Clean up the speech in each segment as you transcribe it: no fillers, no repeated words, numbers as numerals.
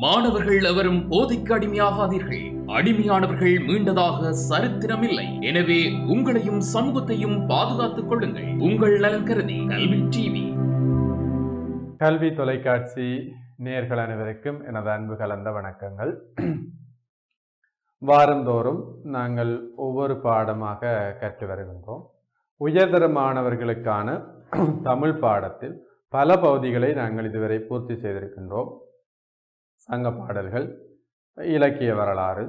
மாணவர்கள் எவரும் போதைக்கு அடிமையாகாதீர்கள். அடிமையானவர்கள் மீண்டதாக சரித்திரமில்லை. எனவே உங்களையும் சமூகத்தையும் பாதுகாத்துக் கொள்ளுங்கள். உங்கள் நலன் கருதி கல்வி டிவி. கல்வி தொலைக்காட்சி நேயர்கள் அனைவருக்கும் எனது அன்பு கலந்த வணக்கங்கள். வாரந்தோறும் நாங்கள் ஒவ்வொரு பாடமாக கற்று வருகின்றோம். உயர்தர மாணவர்களுக்கான தமிழ் பாடத்தில் பல பகுதிகளை நாங்கள் இதுவரை பூர்த்தி செய்திருக்கின்றோம். சங்க பாடல்கள், இலக்கிய வரலாறு,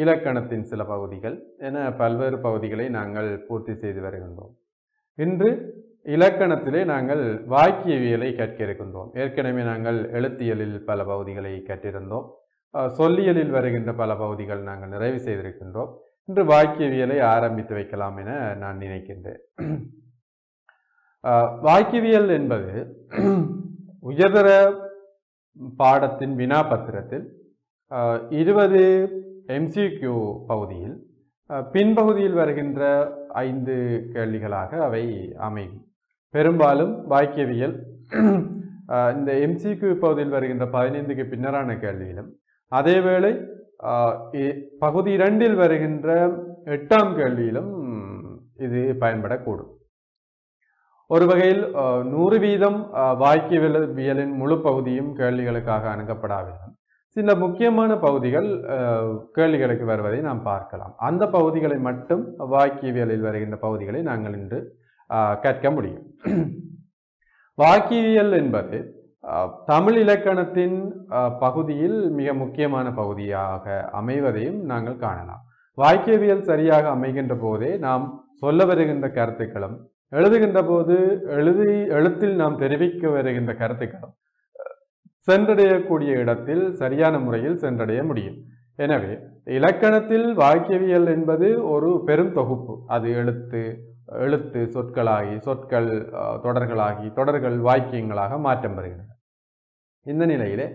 இலக்கணத்தின் சில பகுதிகள் என பல்வேறு பகுதிகளை நாங்கள் பூர்த்தி செய்து வருகின்றோம். இன்று இலக்கணத்திலே நாங்கள் வாக்கியவியலை கற்க இருக்கின்றோம். ஏற்கனவே நாங்கள் எழுத்தியலில் பல பகுதிகளை கற்றிருந்தோம். சொல்லியலில் வருகின்ற பல பகுதிகள் நாங்கள் நிறைவு செய்திருக்கின்றோம். இன்று வாக்கியவியலை ஆரம்பித்து வைக்கலாம் என நான் நினைக்கின்றேன். வாக்கியவியல் என்பது உயர்தர பாடத்தின் வினாபத்திரத்தில் 20 MCQ பகுதியில் பின்பகுதியில் வருகின்ற 5 கேள்விகளாக அவை அமையும். பெரும்பாலும் வாக்கியவியல் இந்த MCQ பகுதியில் வருகின்ற 15க்கு பின்னரான கேள்வியிலும், அதேவேளை பகுதி 2இல் வருகின்ற 8ஆம் கேள்வியிலும் இது பயன்படக்கூடும். ஒரு வகையில் 100% வாக்கியவியலின் முழு பகுதியும் கேள்விகளுக்காக அணுகப்படாவிடும் சில முக்கியமான பகுதிகள் கேள்விகளுக்கு வருவதை நாம் பார்க்கலாம். அந்த பகுதிகளை மட்டும் வாக்கியவியலில் வருகின்ற பகுதிகளை நாங்கள் இன்று கற்க முடியும். வாக்கியவியல் என்பது தமிழ் இலக்கணத்தின் பகுதியில் மிக முக்கியமான பகுதியாக அமைவதையும் நாங்கள் காணலாம். வாக்கியவியல் சரியாக அமைகின்ற போதே நாம் சொல்ல வருகின்ற கருத்துக்களும், எழுதுகின்ற போது எழுத்தில் நாம் தெரிவிக்க வருகின்ற கருத்துக்களும் சென்றடையக்கூடிய இடத்தில் சரியான முறையில் சென்றடைய முடியும். எனவே இலக்கணத்தில் வாக்கியவியல் என்பது ஒரு பெரும் தொகுப்பு. அது எழுத்து சொற்களாகி, சொற்கள் தொடர்களாகி, தொடர்கள் வாக்கியங்களாக மாற்றம் பெறுகின்றன. இந்த நிலையிலே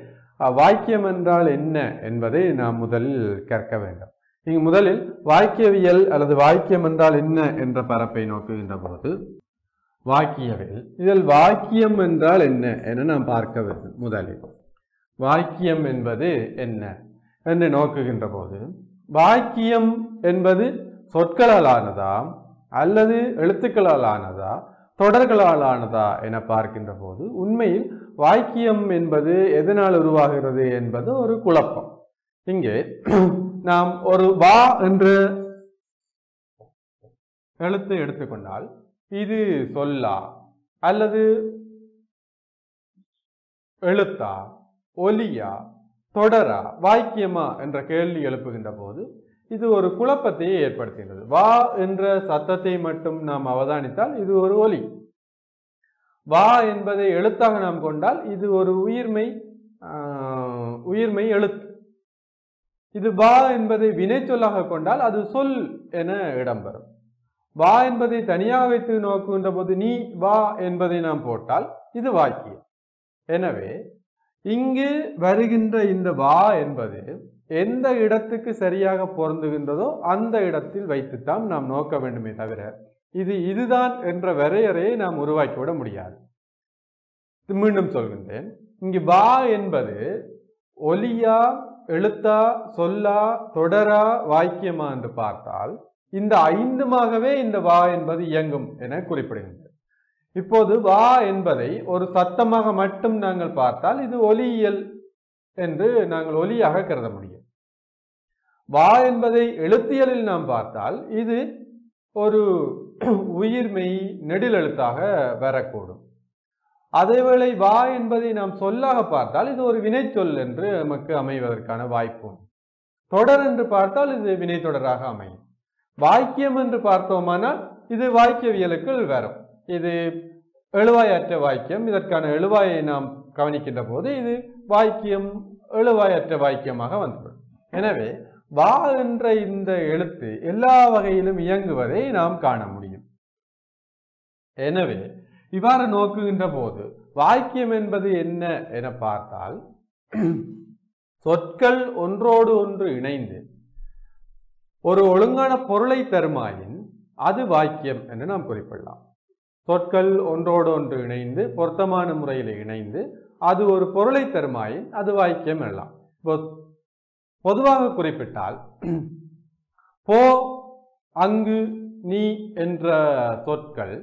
வாக்கியம் என்றால் என்ன என்பதை நாம் முதலில் கற்க வேண்டும். இங்கு முதலில் வாக்கியவியல் அல்லது வாக்கியம் என்றால் என்ன என்ற பரப்பை நோக்குகின்ற போது, வாக்கியவியல் இதில் வாக்கியம் என்றால் என்ன என நாம் பார்க்க வேண்டும். முதலில் வாக்கியம் என்பது என்ன என்று நோக்குகின்ற போது, வாக்கியம் என்பது சொற்களால் ஆனதா அல்லது எழுத்துக்களால் ஆனதா தொடர்களால் ஆனதா என பார்க்கின்ற போது, உண்மையில் வாக்கியம் என்பது எதனால் உருவாகிறது என்பது ஒரு குழப்பம். இங்கே நாம் ஒரு வா என்ற எழுத்தை எடுத்துக்கொண்டால் இது சொல்லா அல்லது எழுத்தா, ஒலியா, தொடரா, வாக்கியமா என்ற கேள்வி எழுப்புகின்ற போது இது ஒரு குழப்பத்தை ஏற்படுத்துகிறது. வா என்ற சத்தத்தை மட்டும் நாம் அவதானித்தால் இது ஒரு ஒலி. வா என்பதை எழுத்தாக நாம் கொண்டால் இது ஒரு உயிர்மை எழுத்து. இது வா என்பதை வினை சொல்லாக கொண்டால் அது சொல் என இடம்பெறும். வா என்பதை தனியாக வைத்து நோக்குகின்ற போது நீ வா என்பதை நாம் போட்டால் இது வாக்கியம். எனவே இங்கு வருகின்ற இந்த வா என்பது எந்த இடத்துக்கு சரியாக பொருந்துகின்றதோ அந்த இடத்தில் வைத்துத்தான் நாம் நோக்க வேண்டுமே தவிர இதுதான் என்ற வரையறையை நாம் உருவாக்கிவிட முடியாது. மீண்டும் சொல்கின்றேன், இங்கு வா என்பது ஒலியா, எழுத்தா, சொல்லா, தொடரா, வாக்கியமா என்று பார்த்தால் இந்த 5மாகவே இந்த வா என்பது இயங்கும் என குறிப்பிடுகின்றது. இப்போது வா என்பதை ஒரு சத்தமாக மட்டும் நாங்கள் பார்த்தால் இது ஒலியியல் என்று நாங்கள் ஒலியாக கருத முடியும். வா என்பதை எழுத்தியலில் நாம் பார்த்தால் இது ஒரு உயிர்மை நெடில் எழுத்தாக வரக்கூடும். அதேவேளை வா என்பதை நாம் சொல்லாக பார்த்தால் இது ஒரு வினைச்சொல் என்று நமக்கு அமைவதற்கான வாய்ப்பு. தொடர் என்று பார்த்தால் இது வினை தொடராக அமையும். வாக்கியம் என்று பார்த்தோமானால் இது வாக்கியவியலுக்குள் வரும். இது எழுவாயற்ற வாக்கியம். இதற்கான எழுவாயை நாம் கவனிக்கின்ற போது இது வாக்கியம் எழுவாயற்ற வாக்கியமாக வந்துவிடும். எனவே வா என்ற இந்த எழுத்து எல்லா வகையிலும் இயங்குவதை நாம் காண முடியும். எனவே இவ்வாறு நோக்குகின்ற போது வாக்கியம் என்பது என்ன என பார்த்தால், சொற்கள் ஒன்றோடு ஒன்று இணைந்து ஒரு ஒழுங்கான பொருளை தருமாயின் அது வாக்கியம் என்று நாம் குறிப்பிடலாம். சொற்கள் ஒன்றோடு ஒன்று இணைந்து பொருத்தமான முறையில் இணைந்து அது ஒரு பொருளை தருமாயின் அது வாக்கியம் எனலாம். பொதுவாக குறிப்பிட்டால் போ, அங்கு, நீ என்ற சொற்கள்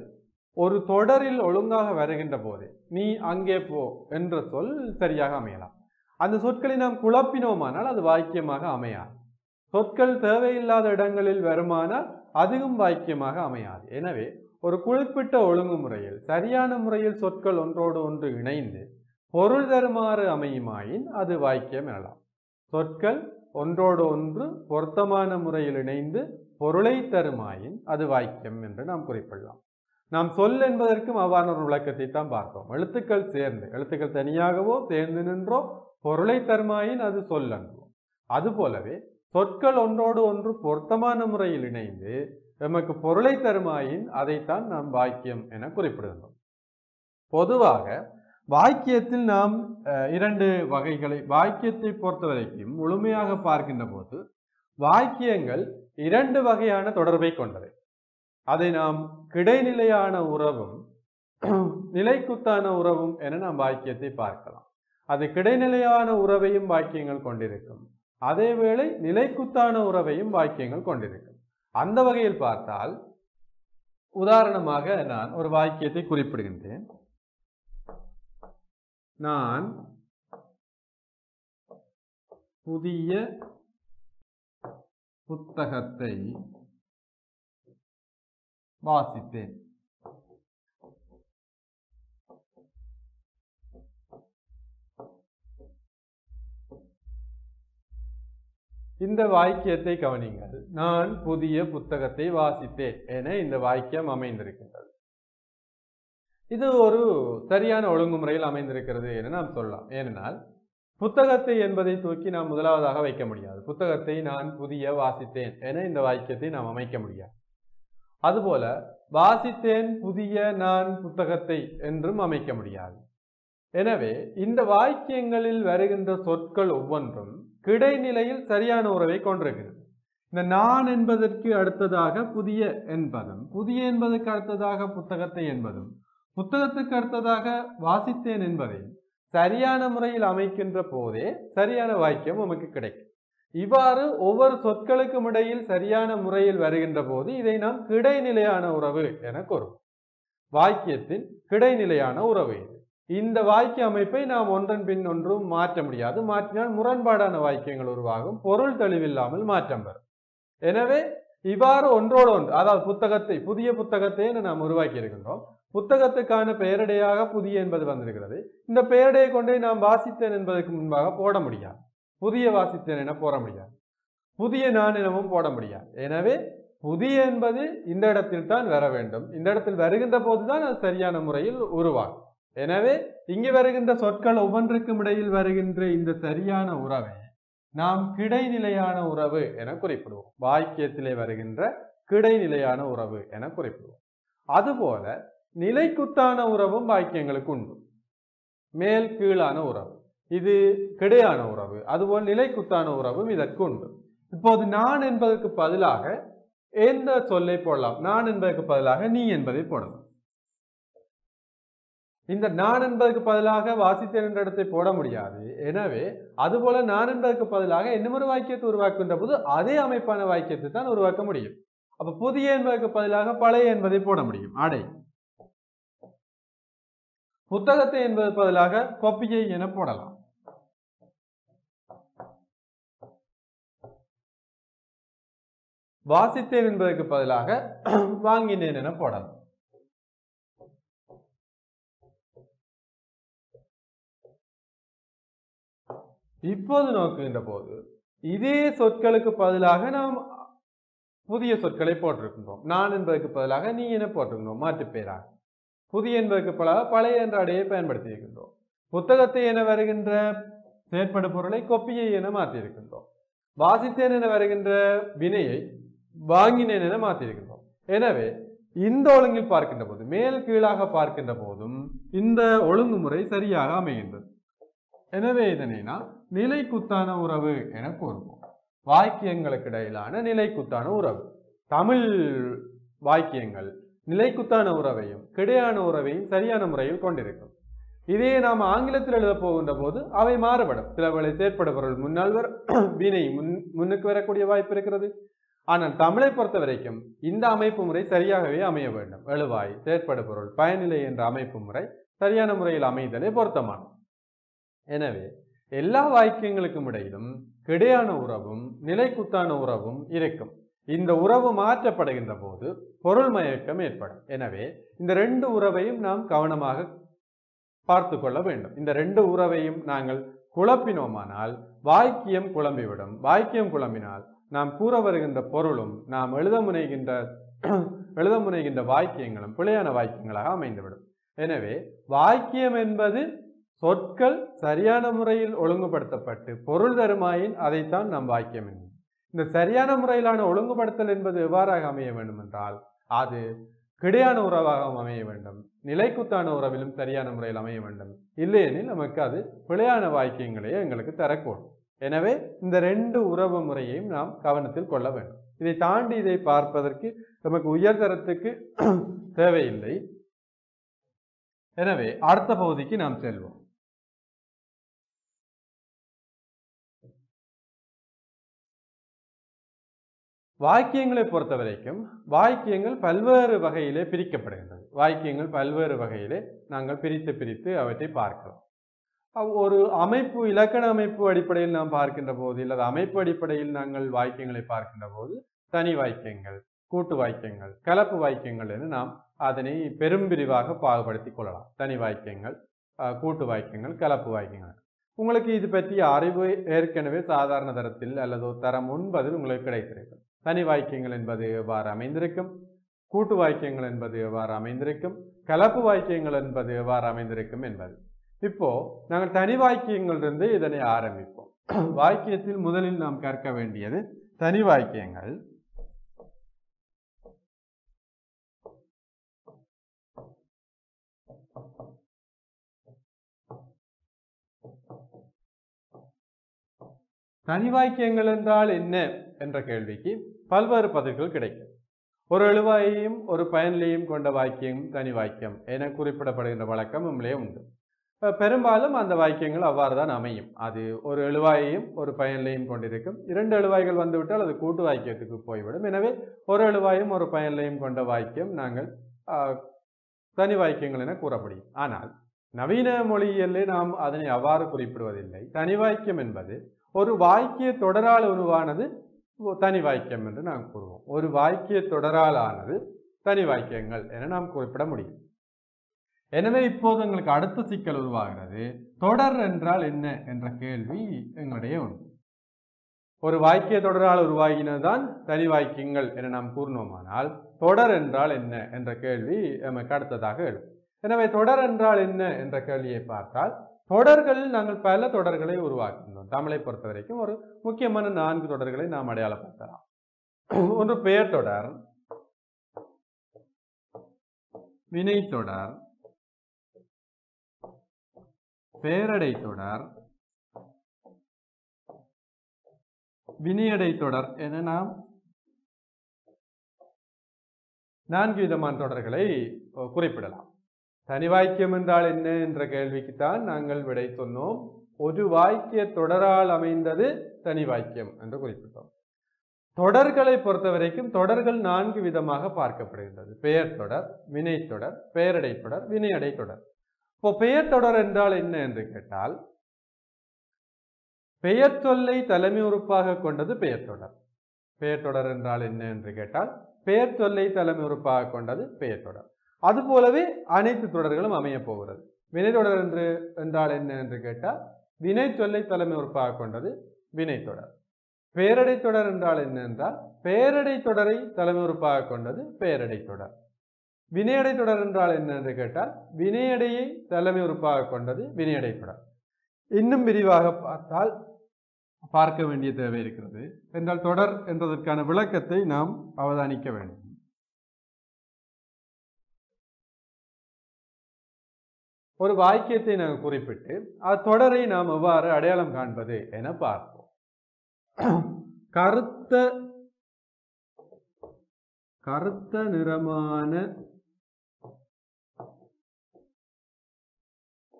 ஒரு தொடரில் ஒழுங்காக வருகின்ற போது நீ அங்கே போ என்ற சொல் சரியாக அமையலாம். அந்த சொற்களை நாம் குழப்பினோமானால் அது வாக்கியமாக அமையாது. சொற்கள் தேவையில்லாத இடங்களில் வருமானால் அதுவும் வாக்கியமாக அமையாது. எனவே ஒரு குறிப்பிட்ட ஒழுங்குமுறையில் சரியான முறையில் சொற்கள் ஒன்றோடு ஒன்று இணைந்து பொருள் தருமாறு அமையுமாயின் அது வாக்கியம் எனலாம். சொற்கள் ஒன்றோடு ஒன்று பொருத்தமான முறையில் இணைந்து பொருளை தருமாயின் அது வாக்கியம் என்று நாம் குறிப்பிடலாம். நாம் சொல் என்பதற்கும் அவ்வாறான ஒரு விளக்கத்தை தான் பார்த்தோம். எழுத்துக்கள் சேர்ந்து, எழுத்துக்கள் தனியாகவோ சேர்ந்து நின்றோ பொருளை தருமாயின் அது சொல் என்போம். அதுபோலவே சொற்கள் ஒன்றோடு ஒன்று பொருத்தமான முறையில் இணைந்து நமக்கு பொருளை தருமாயின் அதைத்தான் நாம் வாக்கியம் என குறிப்பிடுகின்றோம். பொதுவாக வாக்கியத்தில் நாம் இரண்டு வகைகளை, வாக்கியத்தை பொறுத்தவரைக்கும் முழுமையாக பார்க்கின்ற போது வாக்கியங்கள் இரண்டு வகையான தொடர்பை கொண்டவை. அதை நாம் கிடைநிலையான உறவும் நிலைக்குத்தான உறவும் என நாம் வாக்கியத்தை பார்க்கலாம். அது கிடைநிலையான உறவையும் வாக்கியங்கள் கொண்டிருக்கும், அதேவேளை நிலைக்குத்தான உறவையும் வாக்கியங்கள் கொண்டிருக்கும். அந்த வகையில் பார்த்தால் உதாரணமாக நான் ஒரு வாக்கியத்தை குறிப்பிடுகின்றேன். நான் புதிய புத்தகத்தை வாசித்தேன். இந்த வாக்கியத்தை கவனிங்கள். நான் புதிய புத்தகத்தை வாசித்தேன் என இந்த வாக்கியம் அமைந்திருக்கின்றது. இது ஒரு சரியான ஒழுங்குமுறையில் அமைந்திருக்கிறது என நாம் சொல்லலாம். ஏனென்றால் புத்தகத்தை என்பதை தூக்கி நாம் முதலாவதாக வைக்க முடியாது. புத்தகத்தை நான் புதிய வாசித்தேன் என இந்த வாக்கியத்தை நாம் அமைக்க முடியாது. அதுபோல வாசித்தேன் புதிய நான் புத்தகத்தை என்றும் அமைக்க முடியாது. எனவே இந்த வாக்கியங்களில் வருகின்ற சொற்கள் ஒவ்வொன்றும் கிடைநிலையில் சரியான உறவை கொண்டிருக்கிறது. இந்த நான் என்பதற்கு அடுத்ததாக புதிய என்பதும், புதிய என்பதற்கு அடுத்ததாக புத்தகத்தை என்பதும், புத்தகத்துக்கு அடுத்ததாக வாசித்தேன் என்பதை சரியான முறையில் அமைக்கின்ற போதே சரியான வாக்கியம் நமக்கு கிடைக்கும். இவ்வாறு ஒவ்வொரு சொற்களுக்கும் இடையில் சரியான முறையில் வருகின்ற போது இதை நாம் கிடைநிலையான உறவு என கூறுவோம். வாக்கியத்தின் கிடைநிலையான உறவு இது. இந்த வாக்கிய அமைப்பை நாம் ஒன்றன் பின் ஒன்றும் மாற்ற முடியாது. மாற்றினால் முரண்பாடான வாக்கியங்கள் உருவாகும், பொருள் தெளிவில்லாமல் மாற்றம் பெறும். எனவே இவ்வாறு ஒன்றோடு ஒன்று, அதாவது புத்தகத்தை, புதிய புத்தகத்தை நாம் உருவாக்கி இருக்கின்றோம். புத்தகத்துக்கான பெயரடையாக புதிய என்பது வந்திருக்கிறது. இந்த பெயரடையை கொண்டே நாம் வாசித்தேன் என்பதற்கு முன்பாக போட முடியாது. புதிய வாசித்தேன் என போட முடியாது, புதிய நான் எனவும் போட முடியாது. எனவே புதிய என்பது இந்த இடத்தில் தான் வர வேண்டும். இந்த இடத்தில் வருகின்ற போதுதான் அது சரியான முறையில் உருவாகும். எனவே இங்கு வருகின்ற சொற்கள் ஒவ்வொன்றுக்கும் இடையில் வருகின்ற இந்த சரியான உறவை நாம் கிடைநிலையான உறவு என குறிப்பிடுவோம். வாக்கியத்திலே வருகின்ற கிடைநிலையான உறவு என குறிப்பிடுவோம். அதுபோல நிலைக்குத்தான உறவும் வாக்கியங்களுக்கு உண்டு. மேல் கீழான உறவு இது கிடையான உறவு, அதுபோல் நிலைக்குத்தான உறவும் இதற்கு உண்டு. இப்போது நான் என்பதற்கு பதிலாக எந்த சொல்லை போடலாம்? நான் என்பதற்கு பதிலாக நீ என்பதை போடலாம். இந்த நான் என்பதற்கு பதிலாக வாசித்தேன் என்ற இடத்தை போட முடியாது. எனவே அதுபோல நான் என்பதற்கு பதிலாக இன்னொரு வாக்கியத்தை உருவாக்குகின்ற போது அதே அமைப்பான வாக்கியத்தை தான் உருவாக்க முடியும். அப்ப புதிய என்பதற்கு பதிலாக பழைய என்பதை போட முடியும், அடை. புத்தகத்தை என்பதற்கு பதிலாக கொப்பியை என போடலாம். வாசித்தேன் என்பதற்கு பதிலாக வாங்கினேன் என போடலாம். இப்போது நோக்குகின்ற போது இதே சொற்களுக்கு பதிலாக நாம் புதிய சொற்களை போட்டிருக்கின்றோம். நான் என்பதற்கு பதிலாக நீ என போட்டிருக்கின்றோம் மாற்று பெயராக. புதிய என்பதற்கு பதிலாக பழைய என்ற அடையை பயன்படுத்தி இருக்கின்றோம். புத்தகத்தை என வருகின்ற செயற்படு பொருளை கொப்பியை என மாற்றி இருக்கின்றோம். வாசித்தேன் என வருகின்ற வினையை வாங்கினேன் என மாற்றி இருக்கின்றோம். எனவே இந்த ஒழுங்கில் பார்க்கின்ற போது, மேல் கீழாக பார்க்கின்ற போதும் இந்த ஒழுங்குமுறை சரியாக அமைகின்றது. எனவே இதனை நாம் நிலைக்குத்தான உறவு என கூறுவோம். வாக்கியங்களுக்கு இடையிலான நிலைக்குத்தான உறவு. தமிழ் வாக்கியங்கள் நிலைக்குத்தான உறவையும் கிடையான உறவையும் சரியான முறையில் கொண்டிருக்கும். இதே நாம் ஆங்கிலத்தில் எழுத போகின்ற போது அவை மாறுபடும். சில வேளை செயற்படுபொருள் முன்னால் வினை முன்னுக்கு வரக்கூடிய வாய்ப்பு இருக்கிறது. ஆனால் தமிழை பொறுத்த வரைக்கும் இந்த அமைப்பு முறை சரியாகவே அமைய வேண்டும். எழுவாய், செயற்படுபொருள், பயனிலை என்ற அமைப்பு முறை சரியான முறையில் அமைதலே பொருத்தமானது. எனவே எல்லா வாக்கியங்களுக்கும் இடையிலும் கிடையான உறவும் நிலைக்குத்தான உறவும் இருக்கும். இந்த உறவு மாற்றப்படுகின்ற போது பொருள் மயக்கம் ஏற்படும். எனவே இந்த ரெண்டு உறவையும் நாம் கவனமாக பார்த்து கொள்ள வேண்டும். இந்த ரெண்டு உறவையும் நாங்கள் குழப்பினோமானால் வாக்கியம் குழம்பிவிடும். வாக்கியம் குழம்பினால் நாம் கூற வருகின்ற பொருளும் நாம் எழுத முனைகின்ற வாக்கியங்களும் பிழையான வாக்கியங்களாக அமைந்துவிடும். எனவே வாக்கியம் என்பது சொற்கள் சரியான முறையில் ஒழுங்குபடுத்தப்பட்டு பொருள் தருமாயின் அதைத்தான் நாம் வாக்கியம் என்பது. இந்த சரியான முறையிலான ஒழுங்குபடுத்தல் என்பது எவ்வாறாக அமைய வேண்டும் என்றால் அது கிடையான உறவாக அமைய வேண்டும். நிலைக்குத்தான உறவிலும் சரியான முறையில் அமைய வேண்டும். இல்லையெனில் நமக்கு அது பிழையான வாக்கியங்களையே எங்களுக்கு தரக்கூடும். எனவே இந்த ரெண்டு உறவு முறையையும் நாம் கவனத்தில் கொள்ள வேண்டும். இதை தாண்டி இதை பார்ப்பதற்கு நமக்கு உயர்தரத்துக்கு தேவையில்லை. எனவே அடுத்த பகுதிக்கு நாம் செல்வோம். வாக்கியங்களை பொறுத்த வரைக்கும் வாக்கியங்கள் பல்வேறு வகையிலே பிரிக்கப்படுகின்றது. வாக்கியங்கள் பல்வேறு வகையிலே நாங்கள் பிரித்து அவற்றை பார்க்கலாம். ஒரு அமைப்பு, இலக்கண அமைப்பு அடிப்படையில் நாம் பார்க்கின்ற போது அல்லது அமைப்பு அடிப்படையில் நாங்கள் வாக்கியங்களை பார்க்கின்ற போது தனி வாக்கியங்கள், கூட்டு வாக்கியங்கள், கலப்பு வாக்கியங்கள் என நாம் அதனை பெரும் பிரிவாக பாகுபடுத்தி கொள்ளலாம். தனி வாக்கியங்கள், கூட்டு வாக்கியங்கள், கலப்பு வாக்கியங்கள். உங்களுக்கு இது பற்றிய அறிவு ஏற்கனவே சாதாரண தரத்தில் அல்லது தரம் 9 உங்களுக்கு கிடைத்திருக்கும். தனி வாக்கியங்கள் என்பது எவ்வாறு அமைந்திருக்கும், கூட்டு வாக்கியங்கள் என்பது எவ்வாறு அமைந்திருக்கும், கலப்பு வாக்கியங்கள் என்பது எவ்வாறு அமைந்திருக்கும் என்பது. இப்போ நாங்கள் தனி வாக்கியங்களிலிருந்து இதனை ஆரம்பிப்போம். வாக்கியத்தில் முதலில் நாம் கற்க வேண்டியது தனி வாக்கியங்கள். தனி வாக்கியங்கள் என்றால் என்ன என்ற கேள்விக்கு பல்வேறு பதில்கள் கிடைக்கும். ஒரு எழுவாயையும் ஒரு பயனிலையும் கொண்ட வாக்கியம் தனி வாக்கியம் என குறிப்பிடப்படுகின்ற வழக்கம் நம்மளே உண்டு. பெரும்பாலும் அந்த வாக்கியங்கள் அவ்வாறு தான் அமையும். அது ஒரு எழுவாயையும் ஒரு பயனிலையும் கொண்டிருக்கும். 2 எழுவாய்கள் வந்துவிட்டால் அது கூட்டு வாக்கியத்துக்கு போய்விடும். எனவே ஒரு எழுவாயும் ஒரு பயனிலையும் கொண்ட வாக்கியம் நாங்கள் தனி வாக்கியங்கள் என கூற முடியும். ஆனால் நவீன மொழியிலே நாம் அதனை அவ்வாறு குறிப்பிடுவதில்லை. தனி வாக்கியம் என்பது ஒரு வாக்கிய தொடரால் உருவானது தனி வாக்கியம் என்று நாம் கூறுவோம். ஒரு வாக்கிய தொடரால் ஆனது தனி வாக்கியங்கள் என நாம் குறிப்பிட முடியும். எனவே இப்போது எங்களுக்கு அடுத்த சிக்கல் உருவாகிறது. தொடர் என்றால் என்ன என்ற கேள்வி எங்களுடைய உண்டு. ஒரு வாக்கிய தொடரால் உருவாகினதுதான் தனி வாக்கியங்கள் என நாம் கூறினோமானால் தொடர் என்றால் என்ன என்ற கேள்வி நமக்கு அடுத்ததாக எழும். எனவே தொடர் என்றால் என்ன என்ற கேள்வியை பார்த்தால் தொடர்களில் நாங்கள் பல தொடர்களை உருவாக்கின்றோம். தமிழை பொறுத்த வரைக்கும் ஒரு முக்கியமான 4 தொடர்களை நாம் அடையாளப்படுத்தலாம். ஒன்று பெயர் தொடர், வினை தொடர், பெயரடை தொடர், வினையடை தொடர் என நாம் 4 விதமான தொடர்களை குறிப்பிடலாம். தனி வாக்கியம் என்றால் என்ன என்ற கேள்விக்குத்தான் நாங்கள் விடை சொன்னோம். ஒரு வாக்கிய தொடரால் அமைந்தது தனி வாக்கியம் என்று குறிப்பிட்டோம். தொடர்களை பொறுத்த வரைக்கும் தொடர்கள் 4 விதமாக பார்க்கப்படுகின்றது. பெயர் தொடர், வினை தொடர், பெயரடை தொடர், வினையடை தொடர். இப்போ பெயர் தொடர் என்றால் என்ன என்று கேட்டால் பெயர் சொல்லை தலைமை உறுப்பாக கொண்டது பெயர் தொடர். பெயர் தொடர் என்றால் என்ன என்று கேட்டால் பெயர் சொல்லை தலைமை உறுப்பாக கொண்டது பெயர் தொடர். அதுபோலவே அனைத்து தொடர்களும் அமைய போகிறது. வினை தொடர் என்றால் என்ன என்று கேட்டால் வினை சொல்லை தலைமை உறுப்பாக கொண்டது வினை தொடர். பெயரடை தொடர் என்றால் என்ன என்றால் பெயரடை தொடரை தலைமை உறுப்பாக கொண்டது பெயரடை தொடர். வினையடை தொடர் என்றால் என்ன என்று கேட்டால் வினையடையை தலைமை உறுப்பாக கொண்டது வினையடை தொடர். இன்னும் விரிவாக பார்க்க வேண்டிய தேவை இருக்கிறது. என்றால் தொடர் என்பதற்கான விளக்கத்தை நாம் அவதானிக்க வேண்டும். ஒரு வாக்கியத்தை நாங்கள் குறிப்பிட்டு தொடரை நாம் எவ்வாறு அடையாளம் காண்பது என பார்ப்போம். கருத்த நிறமான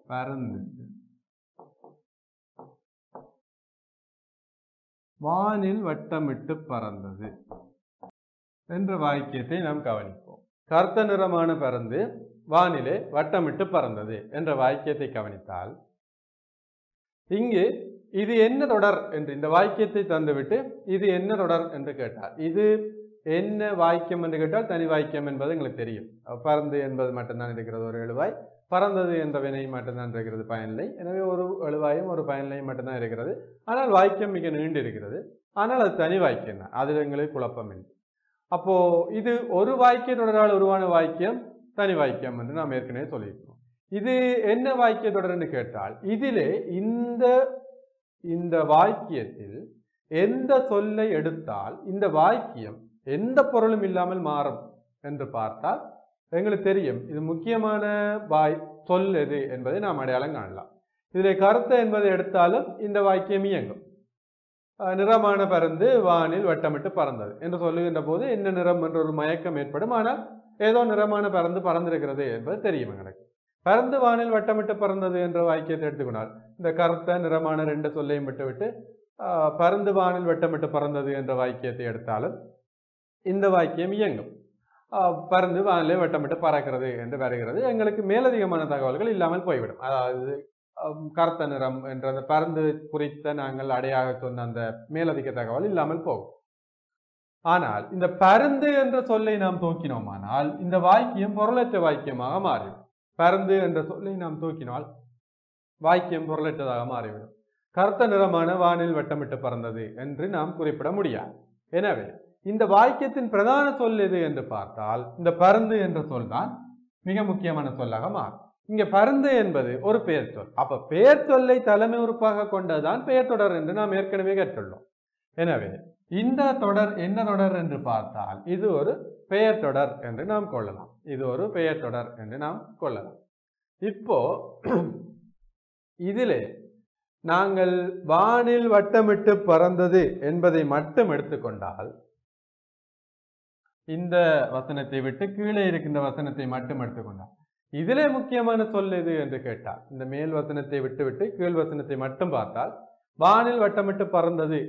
பறந்தது. வானில் வட்டமிட்டு பறந்தது என்ற வாக்கியத்தை நாம் கவனிப்போம். கருத்த நிறமான பறந்து வானிலே வட்டமிட்டு பறந்தது என்ற வாக்கியத்தை கவனித்தால் இங்கு இது என்ன தொடர் என்று இந்த வாக்கியத்தை தந்துவிட்டு இது என்ன தொடர் என்று கேட்டால் இது என்ன வாக்கியம் என்று கேட்டால் தனி வாக்கியம் என்பது எங்களுக்கு தெரியும். பறந்து என்பது மட்டும்தான் இருக்கிறது ஒரு எழுவாய், பறந்தது என்ற வினை மட்டும்தான் இருக்கிறது பயனில்லை. எனவே ஒரு எழுவாயும் ஒரு பயனிலையும் மட்டும்தான் இருக்கிறது. ஆனால் வாக்கியம் மிக நீண்டு இருக்கிறது. ஆனால் அது தனி வாக்கியம் தான், அதில் எங்களுக்கு குழப்பம் இல்லை. அப்போ இது ஒரு வாக்கிய தொடரால் உருவான வாக்கியம் தனி வாக்கியம் என்று நாம் ஏற்கனவே சொல்லியிருக்கோம். இது என்ன வாக்கிய தொடர் என்று கேட்டால் இதிலே இந்த வாக்கியத்தில் எந்த சொல்லை எடுத்தால் இந்த வாக்கியம் எந்த பொருளும் இல்லாமல் மாறும் என்று பார்த்தால் எங்களுக்கு தெரியும் இது முக்கியமான சொல் எது என்பதை நாம் அடையாளம் காணலாம். இதில் கருத்து என்பதை எடுத்தாலும் இந்த வாக்கியம் இயங்கும். நிறமான பறந்து வானில் வட்டமிட்டு பறந்தது என்று சொல்லுகின்ற போது என்ன நிறம் என்ற ஒரு மயக்கம் ஏற்படும். ஆனால் ஏதோ நிறமான பறந்திருக்கிறது என்பது தெரியும் எங்களுக்கு. பறந்து வானில் வட்டமிட்டு பறந்தது என்ற வாக்கியத்தை எடுத்துக்கொண்டால் இந்த கருத்த நிறமான ரெண்டு சொல்லையும் விட்டுவிட்டு பறந்து வானில் வட்டமிட்டு பறந்தது என்ற வாக்கியத்தை எடுத்தாலும் இந்த வாக்கியம் இயங்கும். பறந்து வானிலே வட்டமிட்டு பறக்கிறது என்று வருகிறது. எங்களுக்கு மேலதிகமான தகவல்கள் இல்லாமல் போய்விடும். அதாவது கருத்த நிறம் என்ற அந்த பறந்து குறித்த நாங்கள் அடையாக சொன்ன அந்த மேலதிக தகவல் இல்லாமல் போகும். ஆனால் இந்த பருந்து என்ற சொல்லை நாம் தூக்கினோமானால் இந்த வாக்கியம் பொருளற்ற வாக்கியமாக மாறிவிடும். பருந்து என்ற சொல்லை நாம் தூக்கினால் வாக்கியம் பொருளற்றதாக மாறிவிடும். கருத்த நிறமான வானில் வட்டமிட்டு பறந்தது என்று நாம் குறிப்பிட முடியாது. எனவே இந்த வாக்கியத்தின் பிரதான சொல் எது என்று பார்த்தால் இந்த பருந்து என்ற சொல் தான் மிக முக்கியமான சொல்லாக மாறும். இங்க பருந்து என்பது ஒரு பெயர் சொல். அப்ப பெயர் சொல்லை தலைமை உறுப்பாக கொண்டதுதான் பெயர் தொடர் என்று நாம் ஏற்கனவே கற்றுள்ளோம். எனவே இந்த தொடர் என்ன தொடர் என்று பார்த்தால் இது ஒரு பெயர் தொடர் என்று நாம் கொள்ளலாம். இது ஒரு பெயர் தொடர் என்று நாம் கொள்ளலாம். இப்போ இதிலே நாங்கள் வானில் வட்டமிட்டு பறந்தது என்பதை மட்டும் எடுத்துக்கொண்டால் இந்த வசனத்தை விட்டு கீழே இருக்கின்ற வசனத்தை மட்டும் எடுத்துக்கொண்டால் இதிலே முக்கியமான சொல் எது என்று கேட்டால் இந்த மேல் வசனத்தை விட்டுவிட்டு கீழ் வசனத்தை மட்டும் பார்த்தால் வானில் வட்டமிட்டு பறந்தது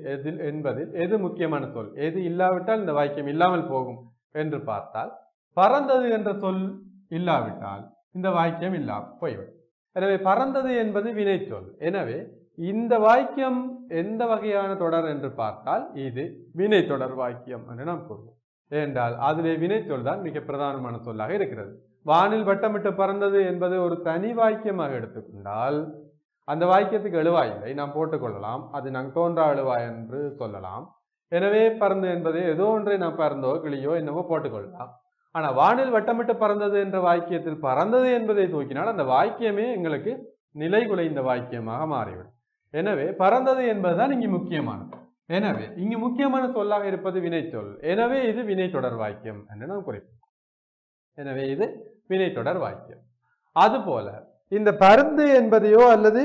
என்பதில் எது முக்கியமான சொல், எது இல்லாவிட்டால் இந்த வாக்கியம் இல்லாமல் போகும் என்று பார்த்தால் பறந்தது என்ற சொல் இல்லாவிட்டால் இந்த வாக்கியம் இல்லாமல் போய்விடும். எனவே பறந்தது என்பது வினை சொல். எனவே இந்த வாக்கியம் எந்த வகையான தொடர் என்று பார்த்தால் இது வினை தொடர் வாக்கியம் என்று நாம் கூறுவோம். ஏனென்றால் அதிலே வினை சொல் தான் மிக பிரதானமான சொல்லாக இருக்கிறது. வானில் வட்டமிட்டு பறந்தது என்பது ஒரு தனி வாக்கியமாக எடுத்துக்கொண்டால் அந்த வாக்கியத்துக்கு எழுவாய் இல்லை, நாம் போட்டுக்கொள்ளலாம். அது நாங்கள் தோன்றா எழுவாய் என்று சொல்லலாம். எனவே பறந்து என்பது ஏதோ ஒன்றை நாம் பறந்தோ கிளியோ என்னவோ போட்டுக்கொள்ளலாம். ஆனால் வானில் வட்டமிட்டு பறந்தது என்ற வாக்கியத்தில் பறந்தது என்பதை தூக்கினால் அந்த வாக்கியமே எங்களுக்கு நிலை குலைந்த வாக்கியமாக மாறிவிடும். எனவே பறந்தது என்பதுதான் இங்கு முக்கியமானது. எனவே இங்கு முக்கியமான சொல்லாக இருப்பது வினை சொல். எனவே இது வினை தொடர் வாக்கியம் என்று நாம் குறிப்போம். எனவே இது வினை தொடர் வாக்கியம். அதுபோல இந்த பருந்து என்பதையோ அல்லது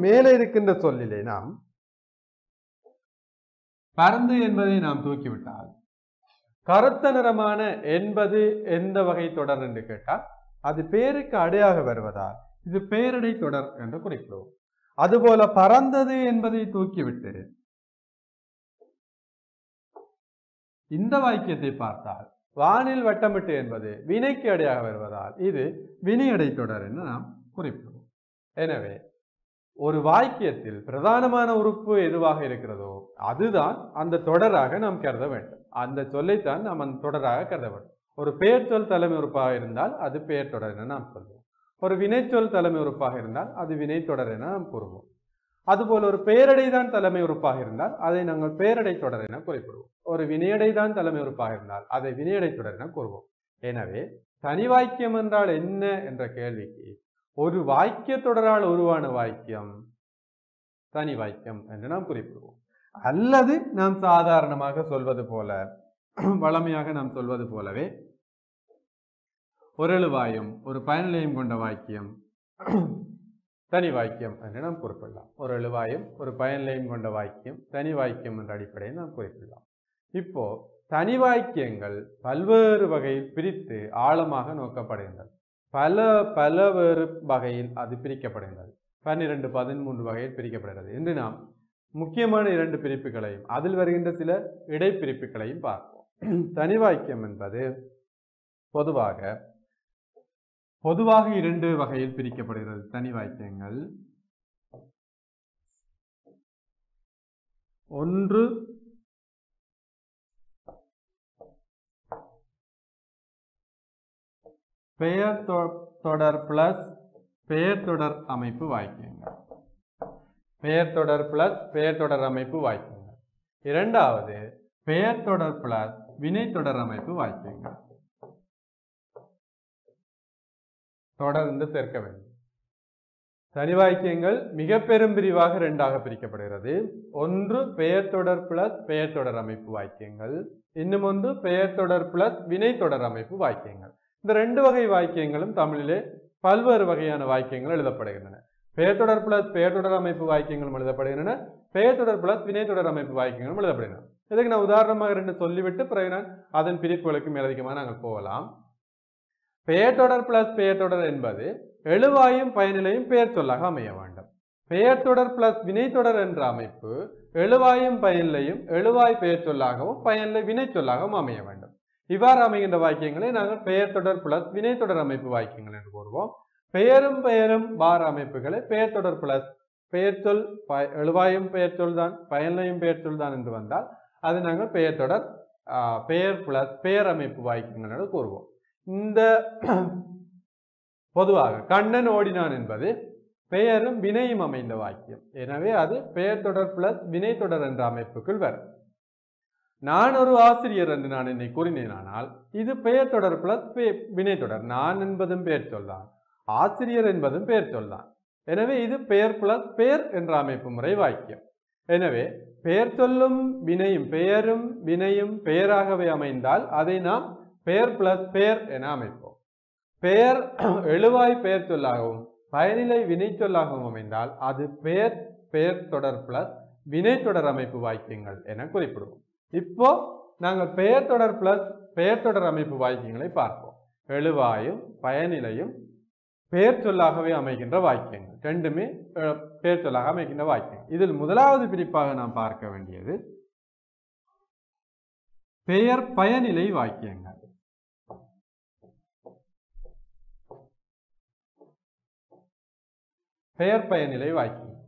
மேலே இருக்கின்ற சொல்லிலே நாம் பருந்து என்பதை நாம் தூக்கிவிட்டால் கருத்த நிறமான என்பது எந்த வகை தொடர் என்று கேட்டால் அது பெயருக்கு அடையாக வருவதால் இது பெயரடை தொடர் என்று குறிப்பிடுவோம். அதுபோல பறந்தது என்பதை தூக்கிவிட்டு இந்த வாக்கியத்தை பார்த்தால் வானில் வட்டமிட்டு என்பது வினைக்கு அடையாக வருவதால் இது வினையடை தொடர் என்று நாம் குறிப்பிடுவோம். எனவே ஒரு வாக்கியத்தில் பிரதானமான உறுப்பு எதுவாக இருக்கிறதோ அதுதான் அந்த தொடராக நாம் கருத வேண்டும். அந்த சொல்லைத்தான் நாம் அந்த தொடராக கருத வேண்டும். ஒரு பெயர் சொல் தலைமை உறுப்பாக இருந்தால் அது பெயர் தொடர் என நாம் சொல்வோம். ஒரு வினைச்சொல் தலைமை உறுப்பாக இருந்தால் அது வினை தொடர் என நாம் கூறுவோம். அதுபோல் ஒரு பெயரடை தான் தலைமை உறுப்பாக இருந்தால் அதை நாங்கள் பெயரடை தொடர் என குறிப்பிடுவோம். ஒரு வினையடை தான் தலைமை உறுப்பாக இருந்தால் அதை வினையடை தொடர் என கூறுவோம். எனவே தனி வாக்கியம் என்றால் என்ன என்ற கேள்விக்கு ஒரு வாக்கிய தொடரால் உருவான வாக்கியம் தனி வாக்கியம் என்று நாம் குறிப்பிடுவோம். அல்லது நாம் சாதாரணமாக சொல்வது போல வளமையாக நாம் சொல்வது போலவே ஒரு எழுவாயும் ஒரு பயனிலையும் கொண்ட வாக்கியம் தனி வாக்கியம் என்று நாம் குறிப்பிடலாம். ஒரு எழுவாயும் ஒரு பயனிலையும் கொண்ட வாக்கியம் தனி வாக்கியம் என்ற அடிப்படையில் நாம் குறிப்பிடலாம். இப்போ தனி வாக்கியங்கள் பல்வேறு வகையில் பிரித்து ஆழமாக நோக்கப்படுகின்றன. பல வேறு வகையில் அது பிரிக்கப்படுகிறது. 12, 13 வகையில் பிரிக்கப்படுகிறது. இன்று நாம் முக்கியமான 2 பிரிப்புகளையும் அதில் வருகின்ற சில இடைப்பிரிப்புகளையும் பார்ப்போம். தனி வாக்கியம் என்பது பொதுவாக 2 வகையில் பிரிக்கப்படுகிறது. தனி வாக்கியங்கள். ஒன்று பெயர் தொடர் பிளஸ் பெயர் தொடர் அமைப்பு வாக்கியங்கள். பெயர் தொடர் பிளஸ் பெயர் தொடர் அமைப்பு வாக்கியங்கள். இரண்டாவது பெயர் தொடர் பிளஸ் வினை தொடர் அமைப்பு வாக்கியங்கள். தொடர்ந்து சேர்க்க வேண்டும். தனி வாக்கியங்கள் மிக பெரும் பிரிவாக 2ஆக பிரிக்கப்படுகிறது. ஒன்று பெயர் தொடர் பிளஸ் பெயர் தொடர் அமைப்பு வாக்கியங்கள், இன்னும் ஒன்று பெயர் தொடர் பிளஸ் வினை தொடர் அமைப்பு வாக்கியங்கள். இந்த 2 வகை வாக்கியங்களும் தமிழிலே பல்வேறு வகையான வாக்கியங்கள் எழுதப்படுகின்றன. பெயர் தொடர் பிளஸ் பெயர் தொடர் அமைப்பு வாக்கியங்களும் எழுதப்படுகின்றன, பெயர் தொடர் பிளஸ் வினை தொடர் அமைப்பு வாக்கியங்களும் எழுதப்படுகின்றன. இதுக்கு நான் உதாரணமாக 2 சொல்லிவிட்டு பிறகு நான் அதன் பிரிப்புகளுக்கு மேலதிகமாக நாங்கள் போகலாம். பெயர் தொடர் பிளஸ் பெயர் தொடர் என்பது எழுவாயும் பயனிலையும் பெயர் சொல்லாக அமைய வேண்டும். பெயர் தொடர் பிளஸ் வினை தொடர் என்ற அமைப்பு எழுவாயும் பயனிலையும் எழுவாய் பெயர் சொல்லாகவும் பயனிலை வினை சொல்லாகவும் அமைய வேண்டும். இவ்வாறு அமைகின்ற வாக்கியங்களை நாங்கள் பெயர் தொடர் பிளஸ் வினை தொடர் அமைப்பு வாக்கியங்கள் என்று கூறுவோம். பெயரும் பெயரும் பார அமைப்புகளை பெயர் தொடர் பிளஸ் பெயர் சொல் எழுவாயும் பெயர் சொல் தான் பயனிலையும் பெயர் சொல் தான் என்று வந்தால் அது நாங்கள் பெயர் தொடர் பெயர் பிளஸ் பெயர் அமைப்பு வாக்கியங்கள் என்று கூறுவோம். இந்த பொதுவாக கண்ணன் ஓடினான் என்பது பெயரும் வினையும் அமைந்த வாக்கியம். எனவே அது பெயர் தொடர் பிளஸ் வினை தொடர் என்ற அமைப்புக்குள் வரும். நான் ஒரு ஆசிரியர் என்று நான் என்னை கூறினேனானால் இது பெயர் தொடர் பிளஸ் வினை தொடர். நான் என்பதும் பெயர் சொல்தான், ஆசிரியர் என்பதும் பெயர் சொல்தான். எனவே இது பெயர் பிளஸ் பெயர் என்ற அமைப்பு முறை வாக்கியம். எனவே பெயர் சொல்லும் வினையும் பெயரும் வினையும் பெயராகவே அமைந்தால் அதை நாம் பெயர் பிளஸ் பெயர் என அமைப்போம். பெயர் எழுவாய் பெயர் சொல்லாகவும் பயனிலை வினை சொல்லாகவும் அமைந்தால் அது பெயர் தொடர் பிளஸ் வினை தொடர் அமைப்பு வாக்கியங்கள் என குறிப்பிடுவோம். இப்போ நாங்கள் பெயர் தொடர் பிளஸ் பெயர் தொடர் அமைப்பு வாக்கியங்களை பார்ப்போம். எழுவாயும் பயனிலையும் பெயர் சொல்லாகவே அமைகின்ற வாக்கியங்கள், ரெண்டுமே பெயர் சொல்லாக அமைகின்ற வாக்கியங்கள். இதில் முதலாவது பிரிப்பாக நாம் பார்க்க வேண்டியது பெயர் பயனிலை வாக்கியங்கள். பெயர் பயனிலை வாக்கியங்கள்.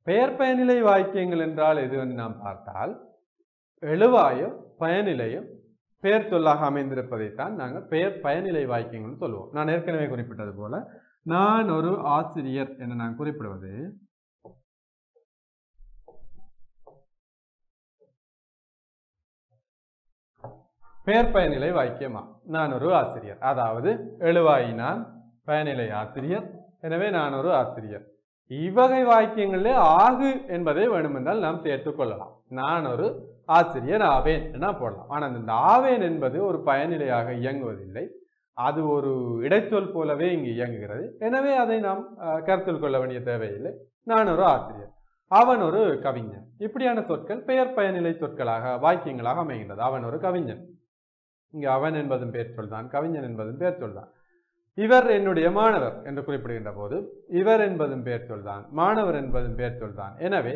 பெயர் பயனிலை வாக்கியங்கள் என்றால் எது என்று நாம் பார்த்தால் எழுவாயும் பயனிலையும் பெயர் சொல்லாக அமைந்திருப்பதைத்தான் நாங்கள் பெயர் பயனிலை வாக்கியங்கள் சொல்லுவோம். நான் ஏற்கனவே குறிப்பிட்டது போல நான் ஒரு ஆசிரியர் என நான் குறிப்பிடுவது பெயர் பயனிலை வாக்கியமா. நான் ஒரு ஆசிரியர், அதாவது எழுவாய் நான், பயனிலை ஆசிரியர், எனவே நான் ஒரு ஆசிரியர். இவ்வகை வாக்கியங்களிலே ஆகு என்பதை வேண்டுமென்றால் நாம் சேர்த்துக் கொள்ளலாம். நான் ஒரு ஆசிரியர் ஆவேன் என போடலாம். ஆனால் இந்த ஆவேன் என்பது ஒரு பயனிலையாக இயங்குவதில்லை, அது ஒரு இடைச்சொல் போலவே இங்கு இயங்குகிறது. எனவே அதை நாம் கருத்தில் கொள்ள வேண்டிய தேவையில்லை. நான் ஒரு ஆசிரியர், அவன் ஒரு கவிஞன், இப்படியான சொற்கள் பெயர் பயனிலை சொற்களாக வாக்கியங்களாக அமைகின்றது. அவன் ஒரு கவிஞன், இங்கு அவன் என்பதும் பெயர் சொல்தான், கவிஞன் என்பதும் பெயர் சொல்தான். இவர் என்னுடைய மாணவர் என்று குறிப்பிடுகின்ற போது இவர் என்பதும் பெயர் சொல்தான், மாணவர் என்பதும் பெயர் சொல்தான். எனவே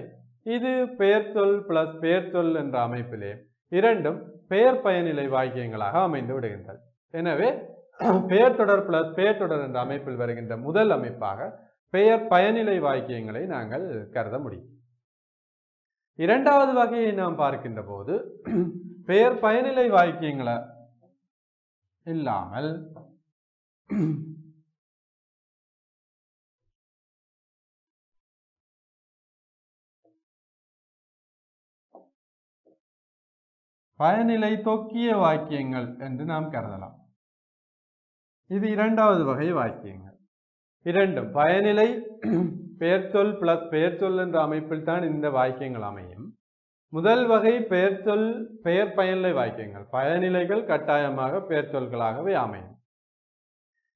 இது பெயர் சொல் பிளஸ் பெயர் சொல் என்ற அமைப்பிலே இரண்டும் பெயர் பயனிலை வாக்கியங்களாக அமைந்து விடுகின்றது. எனவே பெயர் தொடர் பிளஸ் பெயர் தொடர் என்ற அமைப்பில் வருகின்ற முதல் அமைப்பாக பெயர் பயனிலை வாக்கியங்களை நாங்கள் கருத முடியும். இரண்டாவது வகையை நாம் பார்க்கின்ற போது பெயர் பயனிலை வாக்கியங்களை இல்லாமல் பயனிலை தொக்கிய வாக்கியங்கள் என்று நாம் கருதலாம். இது இரண்டாவது வகை வாக்கியங்கள். இரண்டும் பயனிலை பெயர் சொல் பிளஸ் பெயர் சொல் என்ற அமைப்பில் தான் இந்த வாக்கியங்கள் அமையும். முதல் வகை பெயர் சொல் பெயர் பயனிலை வாக்கியங்கள், பயனிலைகள் கட்டாயமாக பெயர் சொற்களாகவே அமையும்.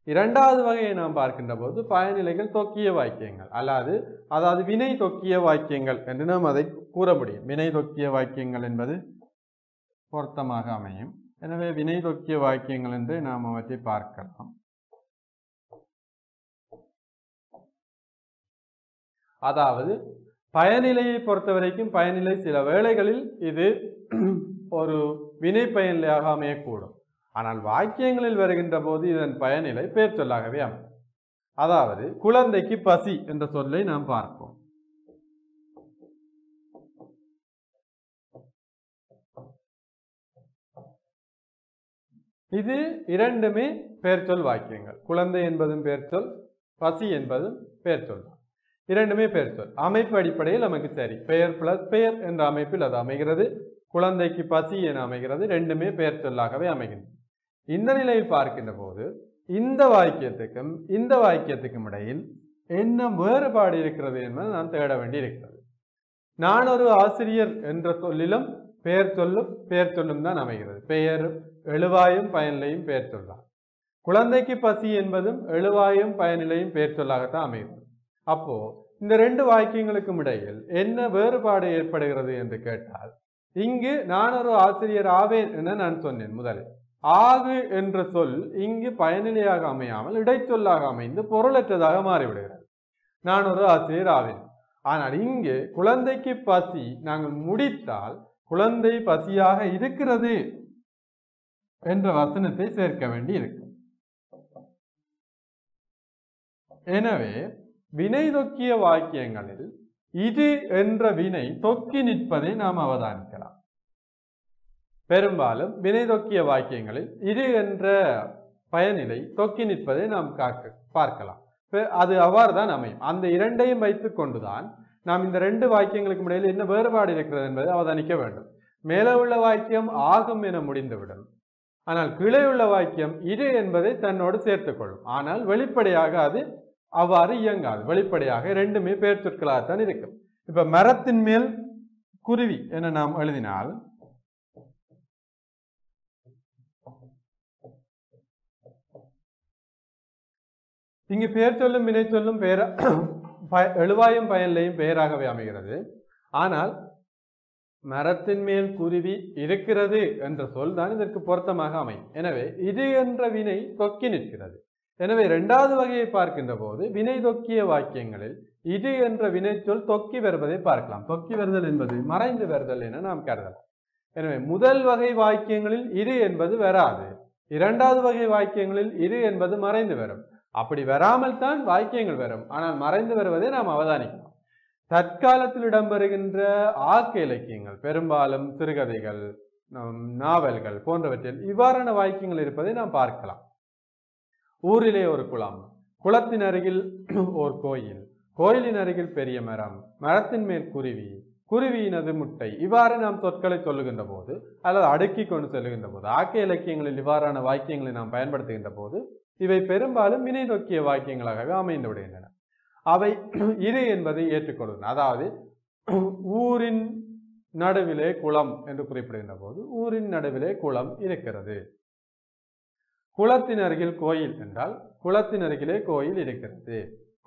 இரண்டாவது வகையை நாம் பார்க்கின்ற போது பயனிலைகள் தொக்கிய வாக்கியங்கள், அதாவது வினை தொக்கிய வாக்கியங்கள் என்று நாம் அதை கூற முடியும். வினை தொக்கிய வாக்கியங்கள் என்பது பொருத்தமாக அமையும். எனவே வினை தொக்கிய வாக்கியங்கள் என்று நாம் அவற்றை பார்க்கலாம். அதாவது பயனிலையை பொறுத்த வரைக்கும் பயனிலை சில வேளைகளில் இது ஒரு வினை பயனிலையாக அமையக்கூடும். ஆனால் வாக்கியங்களில் வருகின்ற போது இதன் பயனிலை பெயர் சொல்லாகவே அமையும். அதாவது குழந்தைக்கு பசி என்ற சொல்லை நாம் பார்ப்போம். இது இரண்டுமே பெயர்ச்சொல் வாக்கியங்கள். குழந்தை என்பதும் பெயர்ச்சொல், பசி என்பதும் பெயர்ச்சொல். இரண்டுமே பெயர்ச்சொல். அமைப்பு அடிப்படையில் நமக்கு சரி, பெயர் பிளஸ் பெயர் என்ற அமைப்பில் அது அமைகிறது. குழந்தைக்கு பசி என அமைகிறது. ரெண்டுமே பெயர்ச்சொல்லாகவே அமைகின்றன. இந்த நிலையில் பார்க்கின்ற போது இந்த வாக்கியத்துக்கும் இந்த வாக்கியத்துக்கும் இடையில் என்ன வேறுபாடு இருக்கிறது என்பது நாம் தேட வேண்டி இருக்கிறது. நான் ஒரு ஆசிரியர் என்ற சொல்லிலும் பெயர் சொல்லும் தான் அமைகிறது. பெயர் எழுவாயும் பயனிலையும் பெயர் சொல்லலாம். குழந்தைக்கு பசி என்பதும் எழுவாயும் பயனிலையும் பெயர் சொல்லாகத்தான் அமைகிறது. அப்போ இந்த ரெண்டு வாக்கியங்களுக்கும் இடையில் என்ன வேறுபாடு ஏற்படுகிறது என்று கேட்டால், இங்கு நான் ஒரு ஆசிரியர் ஆவேன் என நான் சொன்னேன் முதலில். ஆகு என்ற சொல் இங்கு பயனிலையாக அமையாமல் இடைச்சொல்லாக அமைந்து பொருளற்றதாக மாறிவிடுகிறது. நான் ஒரு ஆசிரியர் ஆவேன். ஆனால் இங்கு குழந்தைக்கு பசி நாங்கள் முடித்தால் குழந்தை பசியாக இருக்கிறது என்ற வசனத்தை சேர்க்க வேண்டி இருக்கு. எனவே வினை தொக்கிய வாக்கியங்களில் இது என்ற வினை தொக்கி நிற்பதை நாம் அவதானிக்கலாம். பெரும்பாலும் வினை தொக்கிய வாக்கியங்களில் இது என்ற பயனிலை தொக்கி நிற்பதை நாம் பார்க்கலாம். அது அவ்வாறு தான் அமையும். அந்த இரண்டையும் வைத்துக் கொண்டுதான் நாம் இந்த ரெண்டு வாக்கியங்களுக்கு இடையில் என்ன வேறுபாடு இருக்கிறது என்பதை அவதானிக்க வேண்டும். மேலே உள்ள வாக்கியம் ஆகும் என முடிந்துவிடும். ஆனால் கீழே உள்ள வாக்கியம் இது என்பதை தன்னோடு சேர்த்துக் கொள்ளும். ஆனால் வெளிப்படையாக அது அவ்வாறு இயங்காது. வெளிப்படையாக ரெண்டுமே பெயர் சொற்களாகத்தான் இருக்கும். இப்ப மரத்தின் மேல் குருவி என நாம் எழுதினால் இங்கு பெயர் சொல்லும் வினை சொல்லும் எழுவாயும் பயனிலையும் பெயராகவே அமைகிறது. ஆனால் மரத்தின் மேல் குருவி இருக்கிறது என்ற சொல் தான் இதற்கு பொருத்தமாக அமையும். எனவே இது என்ற வினை தொக்கி நிற்கிறது. எனவே இரண்டாவது வகையை பார்க்கின்ற போது வினை தொக்கிய வாக்கியங்களில் இது என்ற வினை சொல் தொக்கி வருவதை பார்க்கலாம். தொக்கி வருதல் என்பது மறைந்து வருதல் என நாம் கருதலாம். எனவே முதல் வகை வாக்கியங்களில் இது என்பது வராது. இரண்டாவது வகை வாக்கியங்களில் இது என்பது மறைந்து வரும். அப்படி வராமல் தான் வாக்கியங்கள் வரும். ஆனால் மறைந்து வருவதை நாம் அவதானிக்கலாம். தற்காலத்தில் இடம்பெறுகின்ற ஆக்க இலக்கியங்கள் பெரும்பாலும் சிறுகதைகள், நாவல்கள் போன்றவற்றில் இவ்வாறான வாக்கியங்கள் இருப்பதை நாம் பார்க்கலாம். ஊரிலே ஒரு குளம், குளத்தின் அருகில் ஓர் கோயில், கோயிலின் அருகில் பெரிய மரம், மரத்தின் மேல் குருவி, குருவியினது முட்டை, இவ்வாறு நாம் சொற்களை சொல்லுகின்ற போது அல்லது அடுக்கி கொண்டு செல்லுகின்ற போது ஆக்க இலக்கியங்களில் இவ்வாறான வாக்கியங்களை நாம் பயன்படுத்துகின்ற போது இவை பெரும்பாலும் வினை தொக்கிய வாக்கியங்களாகவே அமைந்து விடுகின்றன. அவை இது என்பதை ஏற்றுக்கொள்கின்றன. அதாவது ஊரின் நடுவிலே குளம் என்று குறிப்பிடுகின்ற போது ஊரின் நடுவிலே குளம் இருக்கிறது. குளத்தின் அருகில் கோயில் என்றால் குளத்தின் அருகிலே கோயில் இருக்கிறது.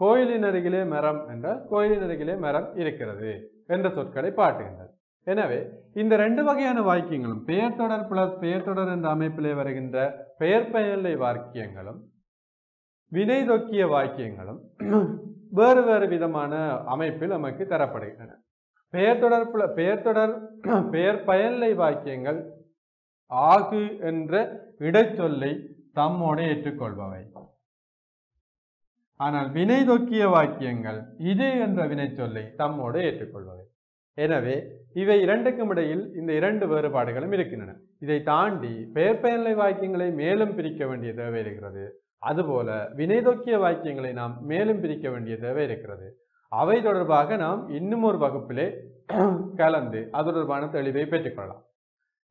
கோயிலின் அருகிலே மரம் என்றால் கோயிலின் அருகிலே மரம் இருக்கிறது என்ற சொற்களை பாட்டுகின்றது. எனவே இந்த ரெண்டு வகையான வாக்கியங்களும் பெயர் தொடர் பிளஸ் பெயர் தொடர் என்ற அமைப்பிலே வருகின்ற பெயர் பயனிலை வாக்கியங்களும் வினை தொக்கிய வாக்கியங்களும் வேறு வேறு விதமான அமைப்பில் நமக்கு தரப்படுகின்றன. பெயர் பயனிலை வாக்கியங்கள் ஆகு என்ற இடைச்சொல்லை தம்மோடு ஏற்றுக்கொள்பவை. ஆனால் வினை தொக்கிய வாக்கியங்கள் இது என்ற வினை சொல்லை தம்மோடு ஏற்றுக்கொள்பவை. எனவே இவை இரண்டுக்கும் இடையில் இந்த இரண்டு வேறுபாடுகளும் இருக்கின்றன. இதை தாண்டி பெயர் பயனிலை வாக்கியங்களை மேலும் பிரிக்க வேண்டிய தேவை இருக்கிறது. அதுபோல வினை தொக்கிய வாக்கியங்களை நாம் மேலும் பிரிக்க வேண்டிய தேவை இருக்கிறது. அவை தொடர்பாக நாம் இன்னும் ஒரு வகுப்பிலே கலந்து அது தொடர்பான தெளிவை பெற்றுக்கொள்ளலாம்.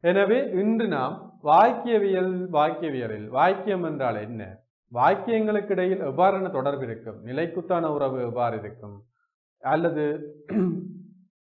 எனவே இன்று நாம் வாக்கியவியலில் வாக்கியம் என்றால் என்ன, வாக்கியங்களுக்கு இடையில் எவ்வாறான தொடர்பு இருக்கும், நிலைக்குத்தான உறவு எவ்வாறு இருக்கும் அல்லது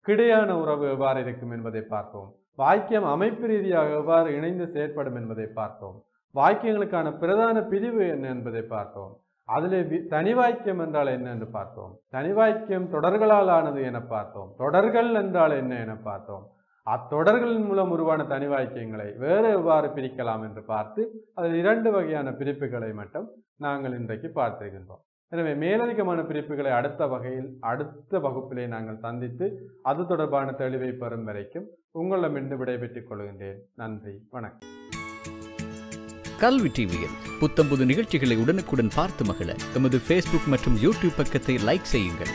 கிடையான உறவு எவ்வாறு இருக்கும் என்பதை பார்த்தோம். வாக்கியம் அமைப்பு ரீதியாக எவ்வாறு இணைந்து செயற்படும் என்பதை பார்த்தோம். வாக்கியங்களுக்கான பிரதான பிரிவு என்ன என்பதை பார்த்தோம். அதிலே தனி வாக்கியம் என்றால் என்ன என்று பார்த்தோம். தனி வாக்கியம் தொடர்களால் ஆனது என பார்த்தோம். தொடர்கள் என்றால் என்ன என பார்த்தோம். அத்தொடர்களின் மூலம் உருவான தனி வாக்கியங்களை வேறு எவ்வாறு பிரிக்கலாம் என்று பார்த்து அதில் இரண்டு வகையான பிரிப்புகளை மட்டும் நாங்கள் இன்றைக்கு பார்த்திருக்கின்றோம். எனவே மேலதிகமான பிரிப்புகளை அடுத்த வகுப்பிலே நாங்கள் சந்தித்து அது தொடர்பான தெளிவை பெறும் வரைக்கும் உங்களிடமிருந்து விடைபெற்றுக் கொள்கின்றேன். நன்றி, வணக்கம். கல்வி டிவியில் புத்தம்புது நிகழ்ச்சிகளை உடனுக்குடன் பார்த்து மகிழ எமது Facebook மற்றும் YouTube பக்கத்தை லைக் செய்யுங்கள்.